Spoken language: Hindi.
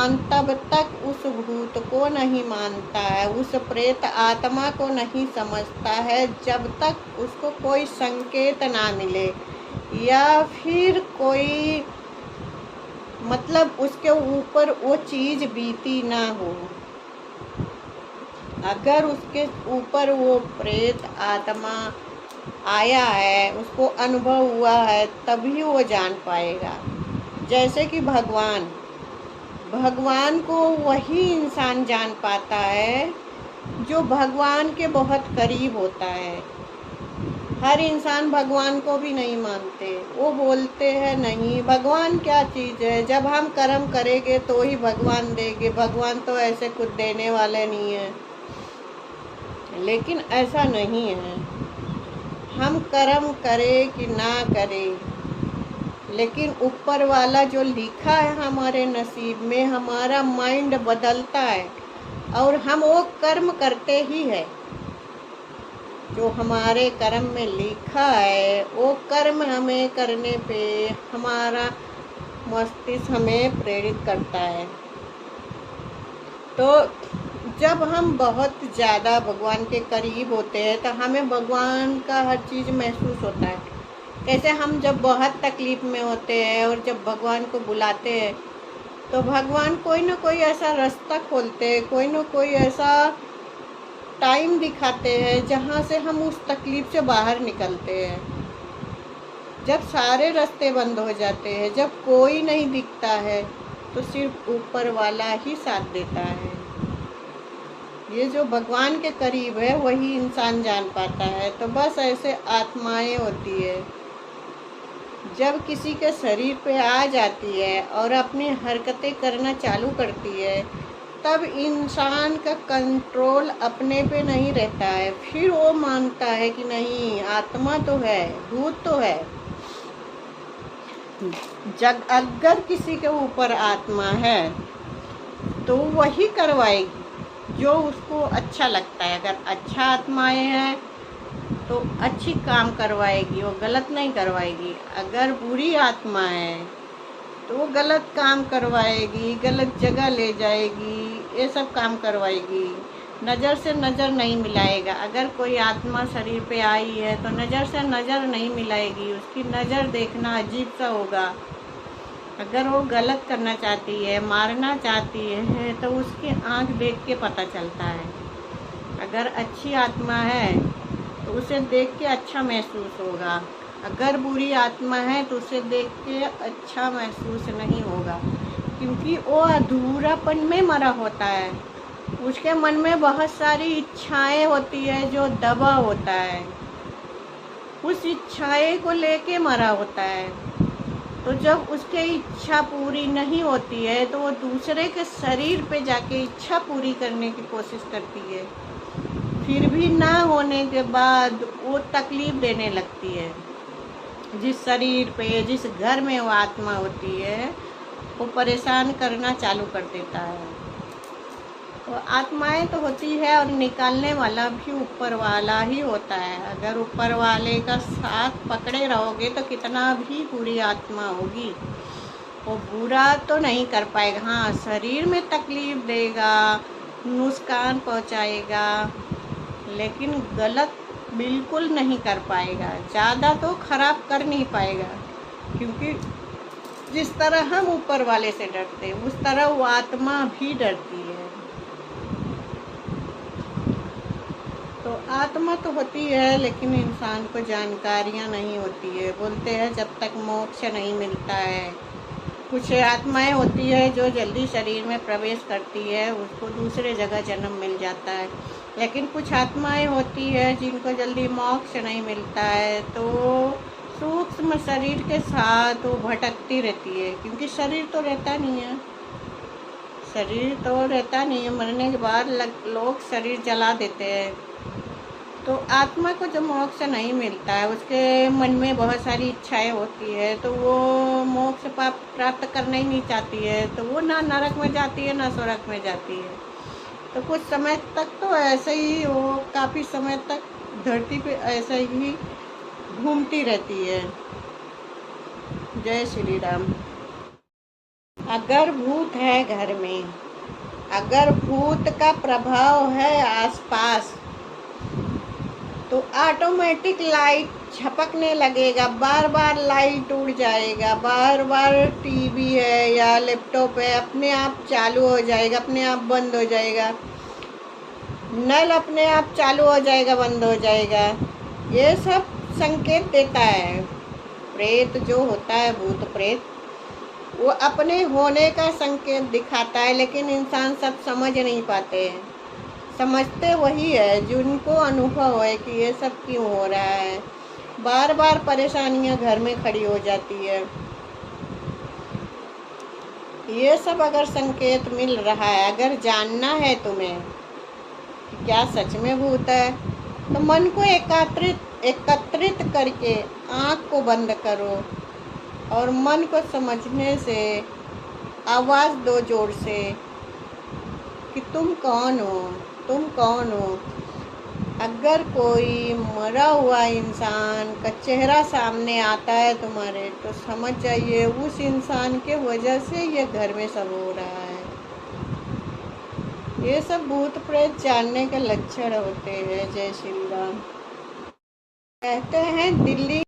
इंसान तब तक उस भूत को नहीं मानता है, उस प्रेत आत्मा को नहीं समझता है, जब तक उसको कोई संकेत ना मिले या फिर कोई मतलब उसके ऊपर वो चीज़ बीती ना हो। अगर उसके ऊपर वो प्रेत आत्मा आया है, उसको अनुभव हुआ है, तभी वो जान पाएगा। जैसे कि भगवान को वही इंसान जान पाता है जो भगवान के बहुत करीब होता है। हर इंसान भगवान को भी नहीं मानते, वो बोलते हैं नहीं भगवान क्या चीज़ है, जब हम कर्म करेंगे तो ही भगवान देंगे, भगवान तो ऐसे कुछ देने वाले नहीं है। लेकिन ऐसा नहीं है, हम कर्म करें कि ना करें, लेकिन ऊपर वाला जो लिखा है हमारे नसीब में, हमारा माइंड बदलता है और हम वो कर्म करते ही है। जो हमारे कर्म में लिखा है वो कर्म हमें करने पे हमारा मस्तिष्क हमें प्रेरित करता है। तो जब हम बहुत ज़्यादा भगवान के करीब होते हैं तो हमें भगवान का हर चीज़ महसूस होता है। जैसे हम जब बहुत तकलीफ़ में होते हैं और जब भगवान को बुलाते हैं तो भगवान कोई ना कोई ऐसा रास्ता खोलते हैं, कोई ना कोई ऐसा टाइम दिखाते हैं जहाँ से हम उस तकलीफ़ से बाहर निकलते हैं। जब सारे रास्ते बंद हो जाते हैं, जब कोई नहीं दिखता है, तो सिर्फ ऊपर वाला ही साथ देता है। ये जो भगवान के करीब है वही इंसान जान पाता है। तो बस ऐसे आत्माएं होती है, जब किसी के शरीर पे आ जाती है और अपनी हरकतें करना चालू करती है, तब इंसान का कंट्रोल अपने पे नहीं रहता है। फिर वो मानता है कि नहीं आत्मा तो है, भूत तो है। अगर किसी के ऊपर आत्मा है तो वही करवाएगी जो उसको अच्छा लगता है। अगर अच्छा आत्माएं हैं तो अच्छी काम करवाएगी, वो गलत नहीं करवाएगी। अगर बुरी आत्मा है तो वो गलत काम करवाएगी, गलत जगह ले जाएगी, ये सब काम करवाएगी। नज़र से नज़र नहीं मिलाएगा। अगर कोई आत्मा शरीर पे आई है तो नज़र से नज़र नहीं मिलाएगी, उसकी नज़र देखना अजीब सा होगा। अगर वो गलत करना चाहती है, मारना चाहती है, तो उसकी आंख देख के पता चलता है। अगर अच्छी आत्मा है तो उसे देख के अच्छा महसूस होगा। अगर बुरी आत्मा है तो उसे देख के अच्छा महसूस नहीं होगा, क्योंकि वो अधूरापन में मरा होता है। उसके मन में बहुत सारी इच्छाएं होती है जो दबा होता है, उस इच्छाएं को लेके मरा होता है। तो जब उसकी इच्छा पूरी नहीं होती है तो वो दूसरे के शरीर पे जाके इच्छा पूरी करने की कोशिश करती है। फिर भी ना होने के बाद वो तकलीफ देने लगती है। जिस शरीर पे, जिस घर में वो आत्मा होती है, वो परेशान करना चालू कर देता है। तो आत्माएं तो होती है और निकालने वाला भी ऊपर वाला ही होता है। अगर ऊपर वाले का साथ पकड़े रहोगे तो कितना भी बुरी आत्मा होगी वो बुरा तो नहीं कर पाएगा। हाँ, शरीर में तकलीफ देगा, नुकसान पहुंचाएगा, लेकिन गलत बिल्कुल नहीं कर पाएगा। ज़्यादा तो खराब कर नहीं पाएगा, क्योंकि जिस तरह हम ऊपर वाले से डरते हैं उस तरह वो आत्मा भी डरती है। तो आत्मा तो होती है, लेकिन इंसान को जानकारियाँ नहीं होती है। बोलते हैं जब तक मोक्ष नहीं मिलता है। कुछ आत्माएं होती है जो जल्दी शरीर में प्रवेश करती है, उसको दूसरे जगह जन्म मिल जाता है। लेकिन कुछ आत्माएं होती है जिनको जल्दी मोक्ष नहीं मिलता है, तो सूक्ष्म शरीर के साथ वो भटकती रहती है, क्योंकि शरीर तो रहता नहीं है। शरीर तो रहता नहीं है, मरने के बाद लोग शरीर जला देते हैं। तो आत्मा को जब मोक्ष नहीं मिलता है, उसके मन में बहुत सारी इच्छाएं होती है, तो वो मोक्ष प्राप्त करना ही नहीं चाहती है। तो वो ना नरक में जाती है ना स्वर्ग में जाती है। तो कुछ समय तक तो ऐसे ही वो काफ़ी समय तक धरती पे ऐसे ही घूमती रहती है। जय श्री राम। अगर भूत है घर में, अगर भूत का प्रभाव है आसपास, तो ऑटोमेटिक लाइट झपकने लगेगा, बार बार लाइट उड़ जाएगा, बार बार टीवी है या लैपटॉप है अपने आप चालू हो जाएगा, अपने आप बंद हो जाएगा, नल अपने आप चालू हो जाएगा, बंद हो जाएगा। ये सब संकेत देता है। प्रेत जो होता है, भूत प्रेत, वो अपने होने का संकेत दिखाता है, लेकिन इंसान सब समझ नहीं पाते हैं। समझते वही है जिनको अनुभव है कि ये सब क्यों हो रहा है। बार बार परेशानियां घर में खड़ी हो जाती है। ये सब अगर संकेत मिल रहा है, अगर जानना है तुम्हें कि क्या सच में भूत है, तो मन को एकत्रित करके आँख को बंद करो और मन को समझने से आवाज़ दो जोर से कि तुम कौन हो, तुम कौन हो। अगर कोई मरा हुआ इंसान का चेहरा सामने आता है तुम्हारे, तो समझ जाइए उस इंसान के वजह से ये घर में सब हो रहा है। ये सब भूत प्रेत जानने के लक्षण होते हैं। जय श्री राम। कहते हैं दिल्ली